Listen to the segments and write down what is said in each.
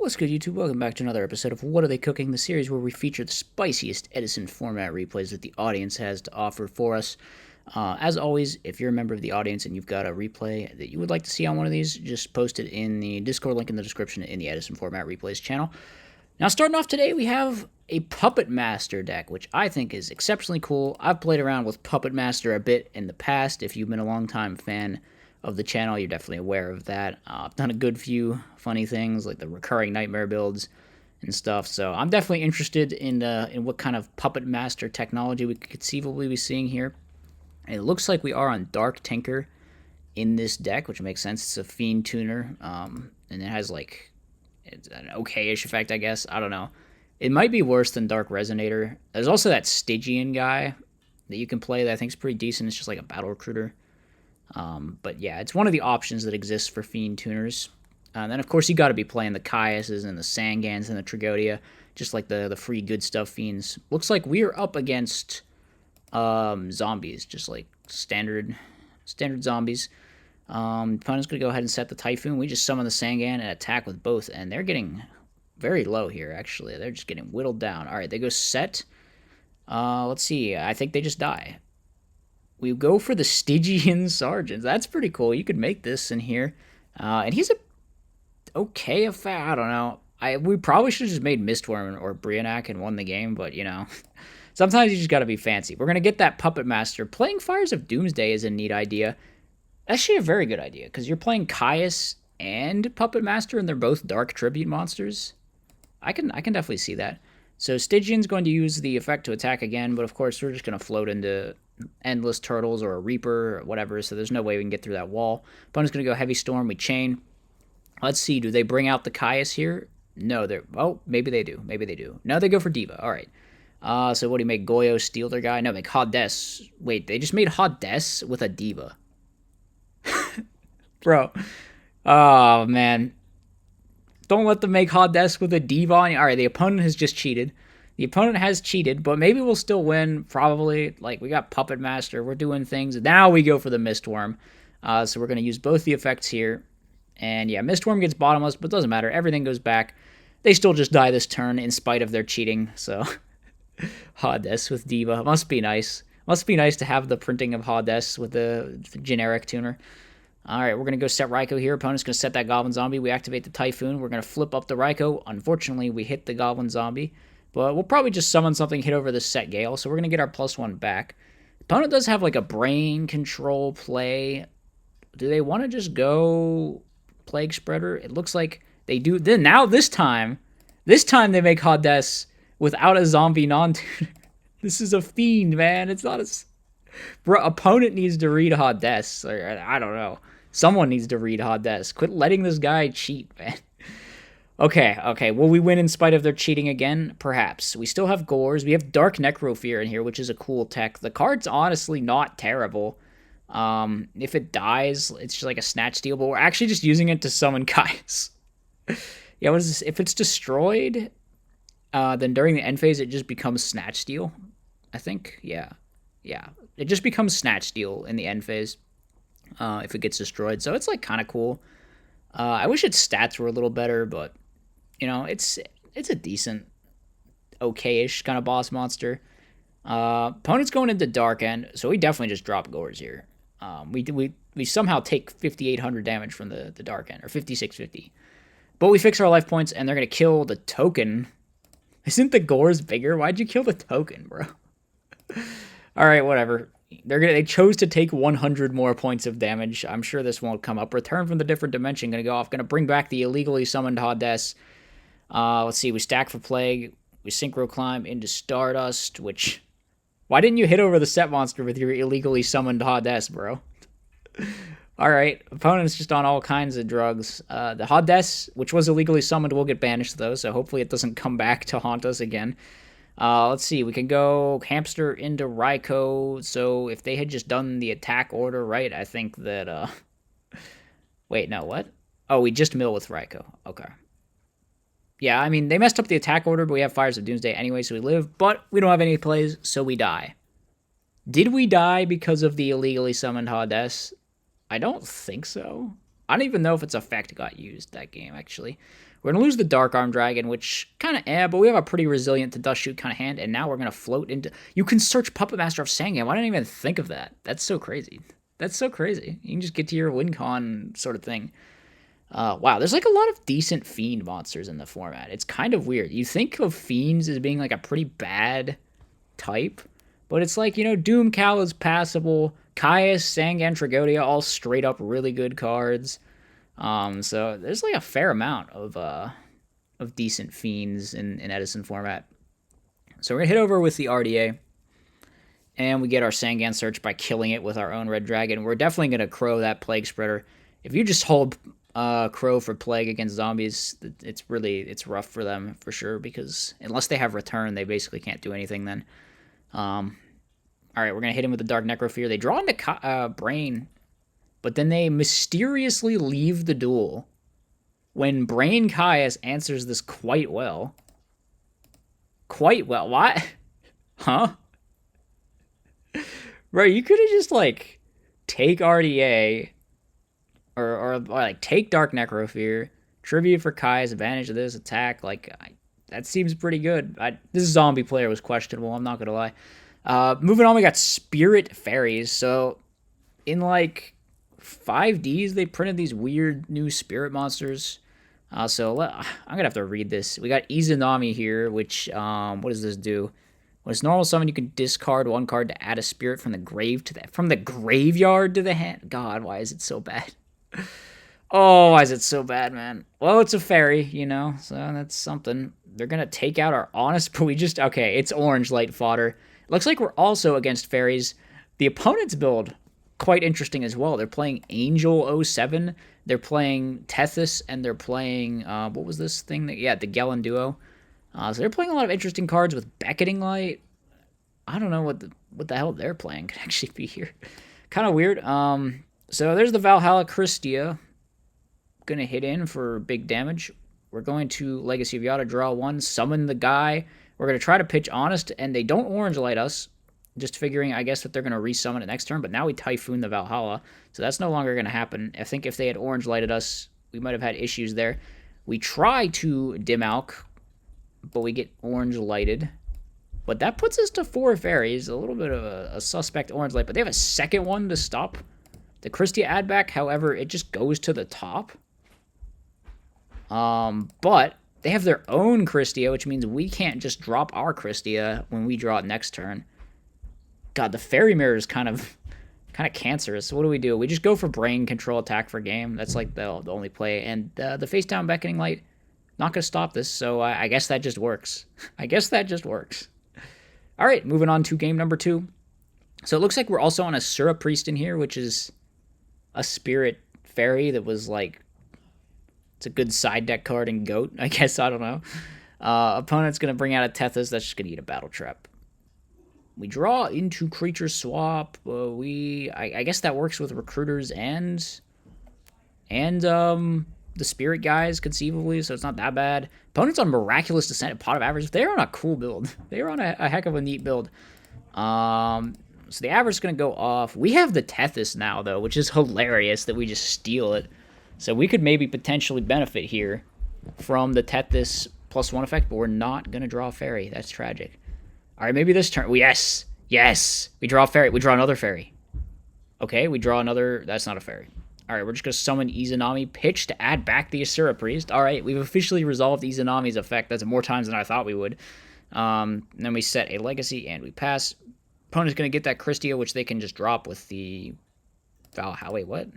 What's good, YouTube? Welcome back to another episode of What Are They Cooking, the series where we feature the spiciest Edison Format replays that the audience has to offer for us. As always, if you're a member of the audience and you've got a replay that you would like to see on one of these, just post it in the Discord link in the description in the Edison Format replays channel. Now, starting off today, we have a Puppet Master deck, which I think is exceptionally cool. I've played around with Puppet Master a bit in the past. If you've been a long-time fan of the channel, you're definitely aware of that. I've done a good few funny things, like the recurring nightmare builds and stuff, so I'm definitely interested in what kind of Puppet Master technology we could conceivably be seeing here. And it looks like we are on Dark Tinker in this deck, which makes sense. It's a Fiend Tuner, and it has, like, it's an okay-ish effect, I guess. I don't know. It might be worse than Dark Resonator. There's also that Stygian guy that you can play that I think is pretty decent. It's just like a battle recruiter. But yeah, it's one of the options that exists for Fiend Tuners. And then, of course, you got to be playing the Caiuses and the Sangans and the Tragodia, just like the free good stuff Fiends. Looks like we are up against zombies, just like standard zombies. Opponent's going to go ahead and set the Typhoon. We just summon the Sangan and attack with both, and they're getting very low here, actually. They're just getting whittled down. All right, they go set. Let's see. I think they just die. We go for the Stygian Sergeant. That's pretty cool. You could make this in here. And he's a okay effect. I don't know. We probably should have just made Mistworm or Brionac and won the game, but, you know, sometimes you just got to be fancy. We're going to get that Puppet Master. Playing Fires of Doomsday is a neat idea. Actually, a very good idea, because you're playing Caius and Puppet Master, and they're both Dark Tribute monsters. I can definitely see that. So Stygian's going to use the effect to attack again, but of course we're just going to float into Endless Turtles or a Reaper or whatever, so there's no way we can get through that wall. Opponent's going to go Heavy Storm. We chain. Let's see, do they bring out the Caius here? No, they're... Oh, maybe they do. Maybe they do. No, they go for Diva. All right. So what do you make? Goyo steal their guy? No, make Hades. Wait, they just made Hades with a Diva. Bro. Oh, man. Don't let them make Hades with a Diva on you. All right, the opponent has just cheated. The opponent has cheated, but maybe we'll still win, probably. Like, we got Puppet Master. We're doing things. Now we go for the Mistworm. So we're going to use both the effects here. And, yeah, Mistworm gets bottomless, but it doesn't matter. Everything goes back. They still just die this turn in spite of their cheating. So, Hades with Diva. Must be nice. Must be nice to have the printing of Hades with the generic tuner. All right, we're going to go set Raikou here. Opponent's going to set that Goblin Zombie. We activate the Typhoon. We're going to flip up the Raikou. Unfortunately, we hit the Goblin Zombie. But we'll probably just summon something, hit over the set Gale. So we're going to get our +1 back. Opponent does have like a brain control play. Do they want to just go Plague Spreader? It looks like they do. Then now this time they make Hades without a zombie non-tuner. This is a fiend, man. It's not a... Bro, opponent needs to read Hades. Or, I don't know. Someone needs to read Hades. Quit letting this guy cheat, man. Okay. Will we win in spite of their cheating again? Perhaps. We still have Gores. We have Dark Necrofear in here, which is a cool tech. The card's honestly not terrible. If it dies, it's just like a Snatch Steal, but we're actually just using it to summon Caius. Yeah, what is this? If it's destroyed, then during the end phase, it just becomes Snatch Steal, I think. Yeah. It just becomes Snatch Steal in the end phase if it gets destroyed. So it's like kind of cool. I wish its stats were a little better, but you know, it's a decent, okay-ish kind of boss monster. Opponent's going into Dark End, so we definitely just drop Gores here. We somehow take 5,800 damage from the Dark End, or 5,650. But we fix our life points, and they're gonna kill the token. Isn't the Gores bigger? Why'd you kill the token, bro? All right, whatever. They chose to take 100 more points of damage. I'm sure this won't come up. Return from the different dimension. Gonna go off. Gonna bring back the illegally summoned Hades. Let's see. We stack for Plague. We synchro climb into Stardust. Which, why didn't you hit over the set monster with your illegally summoned Hades, bro? All right. Opponent's just on all kinds of drugs. The Hades, which was illegally summoned, will get banished though. So hopefully it doesn't come back to haunt us again. Let's see, we can go Hamster into Raikou, so if they had just done the attack order right, I think that, wait, no, what? Oh, we just mill with Raikou, okay. Yeah, I mean, they messed up the attack order, but we have Fires of Doomsday anyway, so we live, but we don't have any plays, so we die. Did we die because of the illegally summoned Hades? I don't think so. I don't even know if its effect got used that game, actually. We're going to lose the Dark Arm Dragon, which kind of but we have a pretty resilient to Dust Shoot kind of hand, and now we're going to float into... You can search Puppet Master of Sangan. Why didn't I even think of that? That's so crazy. That's so crazy. You can just get to your win con sort of thing. Wow, there's like a lot of decent Fiend monsters in the format. It's kind of weird. You think of Fiends as being like a pretty bad type, but it's like, Doom Cal is passable. Caius, Sangan, Tragodia, all straight up really good cards. So there's like a fair amount of decent Fiends in Edison format. So we're gonna hit over with the RDA, and we get our Sangan search by killing it with our own Red Dragon. We're definitely gonna Crow that Plague Spreader. If you just hold Crow for Plague against zombies, it's rough for them for sure, because unless they have Return, they basically can't do anything then. All right, we're going to hit him with the Dark Necrofear. They draw into Brain, but then they mysteriously leave the duel when Brain Caius answers this quite well. Quite well. What? Huh? Bro, you could have just, like, take RDA or like, take Dark Necrofear, tribute for Caius, advantage of this, attack. Like, that seems pretty good. This zombie player was questionable, I'm not going to lie. Moving on, we got Spirit Fairies. So, in like 5Ds, they printed these weird new spirit monsters. I'm gonna have to read this. We got Izanami here, which what does this do? When it's normal summon, you can discard one card to add a spirit from the graveyard to the hand. God, why is it so bad? Oh, why is it so bad, man? Well, it's a fairy, so that's something. They're gonna take out our honest, but it's orange light fodder. Looks like we're also against fairies. The opponent's build, quite interesting as well. They're playing Angel 07. They're playing Tethys, and they're playing, what was this thing? The Gellin Duo. So they're playing a lot of interesting cards with Beckoning Light. I don't know what the hell they're playing could actually be here. Kind of weird. So there's the Valhalla Christia. Going to hit in for big damage. We're going to Legacy of Yada, draw one, summon the guy. We're going to try to pitch Honest, and they don't Orange Light us. Just figuring, I guess, that they're going to resummon it next turn, but now we Typhoon the Valhalla, so that's no longer going to happen. I think if they had Orange Lighted us, we might have had issues there. We try to Dim Alk, but we get Orange Lighted. But that puts us to 4 fairies, a little bit of a suspect Orange Light, but they have a second one to stop the Christia add back. However, it just goes to the top. But they have their own Christia, which means we can't just drop our Christia when we draw it next turn. God, the Fairy Mirror is kind of cancerous. So what do? We just go for Brain Control attack for game. That's like the only play. And the Face Down Beckoning Light, not going to stop this, so I guess that just works. I guess that just works. All right, moving on to game number 2. So it looks like we're also on a Sura Priest in here, which is a Spirit Fairy that was like... It's a good side deck card in Goat, I guess. I don't know. Opponent's going to bring out a Tethys. That's just going to eat a Battle Trap. We draw into Creature Swap. I guess that works with Recruiters and the Spirit guys, conceivably, so it's not that bad. Opponent's on Miraculous Descent and Pot of Average. They're on a cool build. They're on a heck of a neat build. So the average is going to go off. We have the Tethys now, though, which is hilarious that we just steal it. So we could maybe potentially benefit here from the Tethys +1 effect, but we're not going to draw a fairy. That's tragic. All right, maybe this turn. Yes. We draw a fairy. We draw another fairy. Okay, we draw another. That's not a fairy. All right, we're just going to summon Izanami, pitch to add back the Asura Priest. All right, we've officially resolved Izanami's effect. That's more times than I thought we would. And then we set a Legacy, and we pass. Opponent's going to get that Christia, which they can just drop with the Valhalla. Wait, what?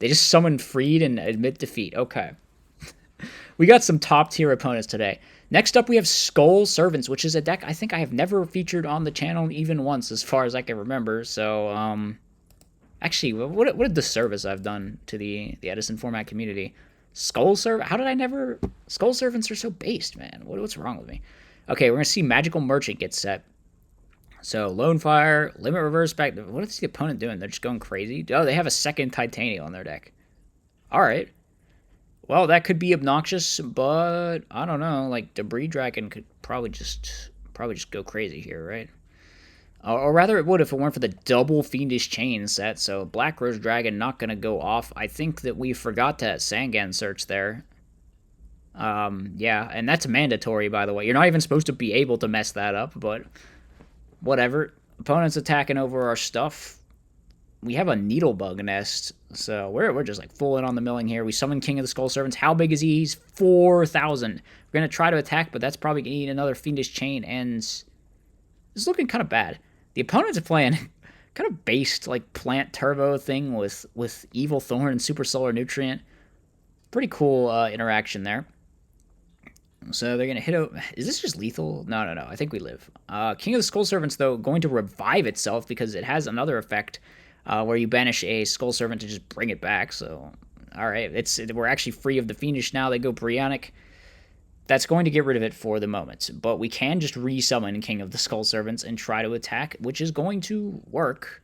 They just summon Freed and admit defeat. Okay. We got some top-tier opponents today. Next up, we have Skull Servants, which is a deck I think I have never featured on the channel even once, as far as I can remember. So, actually, what a disservice I've done to the Edison Format community. Skull Servant? How did I never... Skull Servants are so based, man. What's wrong with me? Okay, we're going to see Magical Merchant get set. So, Lone Fire, Limit Reverse back. What is the opponent doing? They're just going crazy? Oh, they have a second Titania on their deck. Alright. Well, that could be obnoxious, but I don't know. Like, Debris Dragon could probably just go crazy here, right? Or rather, it would if it weren't for the double Fiendish Chain set. So Black Rose Dragon not going to go off. I think that we forgot to Sangan search there. Yeah, and that's mandatory, by the way. You're not even supposed to be able to mess that up, but whatever. Opponent's attacking over our stuff. We have a Needlebug Nest, so we're just like full in on the milling here. We summon King of the Skull Servants. How big is he? He's 4,000. We're going to try to attack, but that's probably going to need another Fiendish Chain, and it's looking kind of bad. The opponent's playing kind of based like plant turbo thing with Evil Thorn and Super Solar Nutrient. Pretty cool interaction there. So they're going to hit out... Is this just lethal? No. I think we live. King of the Skull Servants, though, going to revive itself because it has another effect where you banish a Skull Servant to just bring it back. So, all right. We're actually free of the Fiendish now. They go Brionic. That's going to get rid of it for the moment. But we can just resummon King of the Skull Servants and try to attack, which is going to work.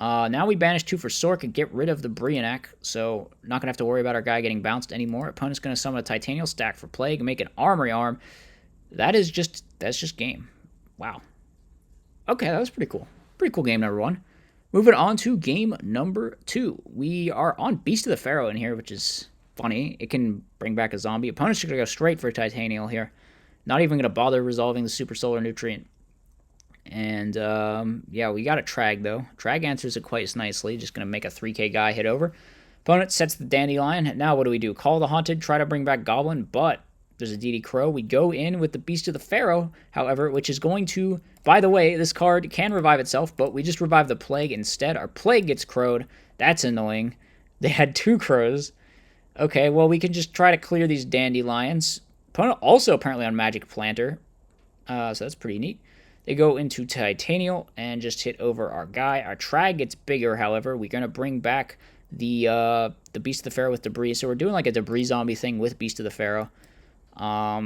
Now we banish 2 for Sork and get rid of the Brionic, so not going to have to worry about our guy getting bounced anymore. Opponent's going to summon a Titanial, stack for Plague, and make an Armory Arm. That's just game. Wow. Okay, that was pretty cool. Pretty cool game number 1. Moving on to game number 2. We are on Beast of the Pharaoh in here, which is funny. It can bring back a zombie. Opponent's going to go straight for a Titanial here. Not even going to bother resolving the Super Solar Nutrient. And, yeah, we got a Trag, though. Trag answers it quite nicely. Just going to make a 3k guy hit over. Opponent sets the Dandelion. Now what do? Call the Haunted, try to bring back Goblin, but there's a DD Crow. We go in with the Beast of the Pharaoh, however, which is going to... By the way, this card can revive itself, but we just revive the Plague instead. Our Plague gets crowed. That's annoying. They had 2 crows. Okay, well, we can just try to clear these Dandelions. Opponent also apparently on Magic Planter, so that's pretty neat. They go into Titanial and just hit over our guy. Our Trag gets bigger, however. We're going to bring back the Beast of the Pharaoh with Debris. So we're doing like a Debris zombie thing with Beast of the Pharaoh.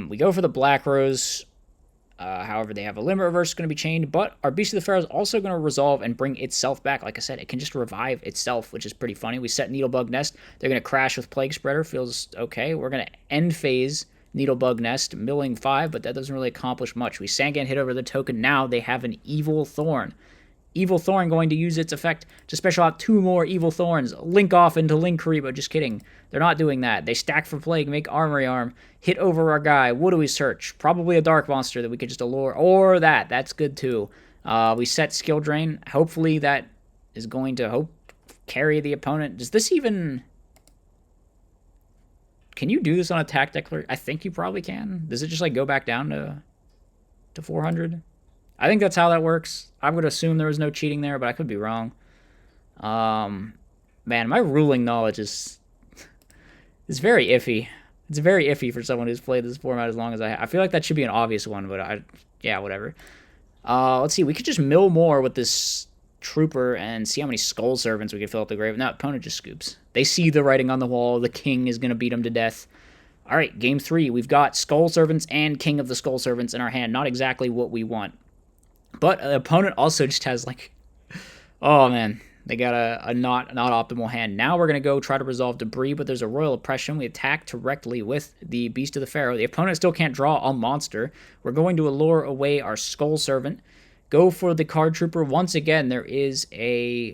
We go for the Black Rose. However, they have a Limit Reverse going to be chained. But our Beast of the Pharaoh is also going to resolve and bring itself back. Like I said, it can just revive itself, which is pretty funny. We set Needlebug Nest. They're going to crash with Plague Spreader. Feels okay. We're going to end phase Needlebug Nest, milling 5, but that doesn't really accomplish much. We Sangan hit over the token. Now they have an Evil Thorn. Evil Thorn going to use its effect to special out 2 more Evil Thorns. Link off into Linkuriboh. Just kidding. They're not doing that. They stack for Plague, make Armory Arm, hit over our guy. What do we search? Probably a Dark Monster that we could just allure. Or that. That's good too. We set Skill Drain. Hopefully that is going to carry the opponent. Does this even... Can you do this on attack declaration? I think you probably can. Does it just like go back down to 400? I think that's how that works. I would assume there was no cheating there, but I could be wrong. Man, my ruling knowledge is very iffy. It's very iffy for someone who's played this format as long as I have. I feel like that should be an obvious one, but yeah, whatever. Let's see. We could just mill more with this Trooper and see how many Skull Servants we can fill up the grave. No, opponent just scoops. They see the writing on the wall. The king is going to beat him to death. All right, game 3. We've got Skull Servants and King of the Skull Servants in our hand. Not exactly what we want. But the opponent also just has like... Oh, man. They got a not optimal hand. Now we're going to go try to resolve Debris, but there's a Royal Oppression. We attack directly with the Beast of the Pharaoh. The opponent still can't draw a monster. We're going to allure away our Skull Servant. Go for the Card Trooper. Once again, there is a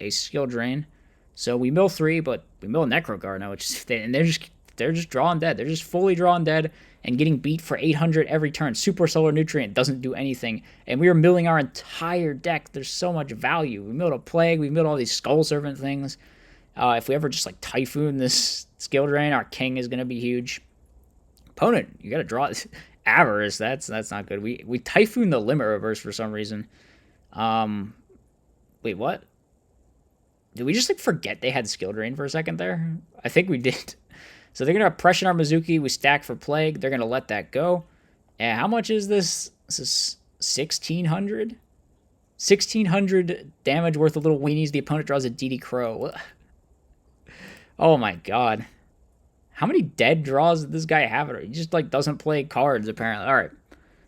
Skill Drain. So we mill 3, but we mill Necroguard now, and they're just drawing dead. They're just fully drawn dead and getting beat for 800 every turn. Super Solar Nutrient doesn't do anything. And we are milling our entire deck. There's so much value. We milled a Plague. We milled all these Skull Servant things. If we ever just like Typhoon this Skill Drain, our King is going to be huge. Opponent, you got to draw this. Avarice, that's not good. We Typhoon the Limit Reverse for some reason. Wait, what? Did we just like forget they had Skill Drain for a second there? I think we did. So they're going to Oppression our Mizuki. We stack for Plague. They're going to let that go. And how much is this? This is 1,600? 1,600 damage worth of little weenies. The opponent draws a DD Crow. Oh my god. How many dead draws did this guy have? He just like doesn't play cards, apparently. All right.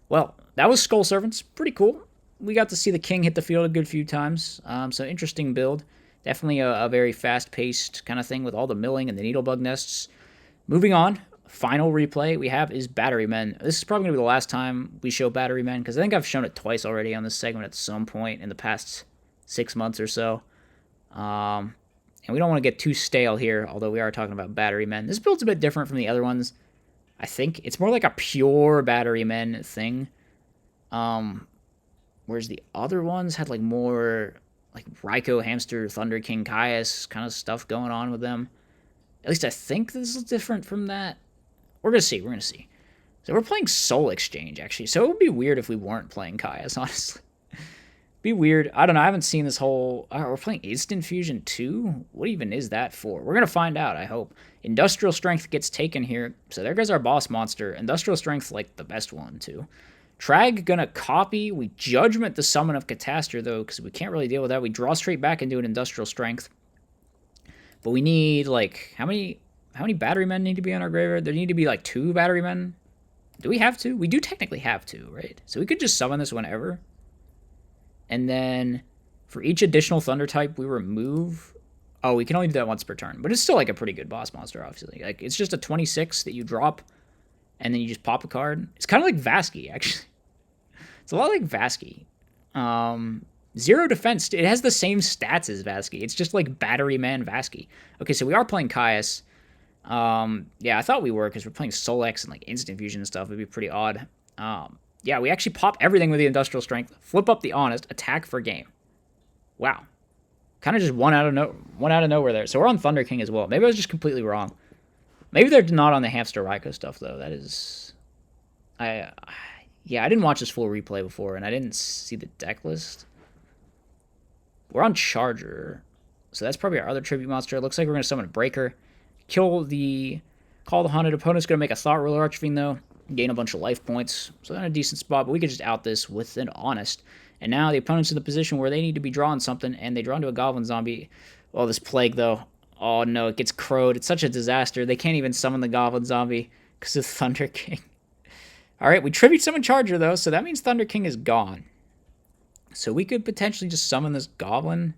Well, that was Skull Servants. Pretty cool. We got to see the king hit the field a good few times. So interesting build. Definitely a very fast-paced kind of thing with all the milling and the Needlebug Nests. Moving on, final replay we have is Battery Men. This is probably going to be the last time we show Battery Men, because I think I've shown it twice already on this segment at some point in the past 6 months or so. And we don't want to get too stale here, although we are talking about Battery Men. This build's a bit different from the other ones. I think it's more like a pure Battery Men thing. Whereas the other ones had like more like Raikou, Hamster, Thunder King, Caius kind of stuff going on with them. At least I think this is different from that. We're going to see. So we're playing Soul Exchange, actually. So it would be weird if we weren't playing Caius, honestly. Be weird. I don't know. I haven't seen this whole... we're playing Instant Fusion 2? What even is that for? We're going to find out, I hope. Industrial Strength gets taken here. So there goes our boss monster. Industrial Strength, like, the best one, too. Trag gonna copy. We Judgment the Summon of Catastor, though, because we can't really deal with that. We draw straight back into an Industrial Strength. But we need, like... How many Battery Men need to be on our graveyard? There need to be, like, 2 Battery Men. Do we have to? We do technically have to, right? So we could just summon this whenever. And then for each additional Thunder type, we remove... Oh, we can only do that once per turn. But it's still like a pretty good boss monster, obviously. Like, it's just a 26 that you drop, and then you just pop a card. It's kind of like Vasky, actually. It's a lot like Vasky. 0 defense. It has the same stats as Vasky. It's just like Battery Man Vasky. Okay, so we are playing Caius. Yeah, I thought we were, because we're playing Soul X and like Instant Fusion and stuff. It'd be pretty odd. Yeah, we actually pop everything with the Industrial Strength, flip up the Honest, attack for game. Wow. Kind of just one out of nowhere there. So we're on Thunder King as well. Maybe I was just completely wrong. Maybe they're not on the Hamster Raikou stuff, though. That is... Yeah, I didn't watch this full replay before, and I didn't see the deck list. We're on Charger. So that's probably our other tribute monster. It looks like we're going to summon a Breaker. Call the Haunted. Opponent's going to make a Thought Ruler Archfiend, though. Gain a bunch of life points. So they're in a decent spot, but we could just out this with an Honest. And now the opponent's in the position where they need to be drawing something, and they draw into a Goblin Zombie. Oh, this Plague, though. Oh, no, it gets crowed. It's such a disaster. They can't even summon the Goblin Zombie because of Thunder King. All right, we tribute summon Charger, though, so that means Thunder King is gone. So we could potentially just summon this Goblin.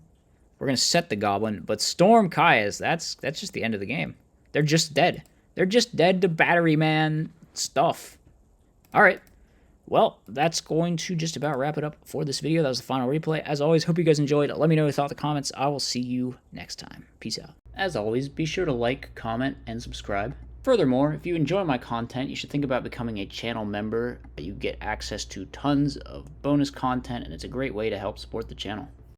We're going to set the Goblin, but Storm Caius, that's just the end of the game. They're just dead. They're just dead to Battery Man stuff. All right. Well, that's going to just about wrap it up for this video. That was the final replay. As always, hope you guys enjoyed. Let me know your thoughts in the comments. I will see you next time. Peace out. As always, be sure to like, comment, and subscribe. Furthermore, if you enjoy my content, you should think about becoming a channel member. You get access to tons of bonus content, and it's a great way to help support the channel.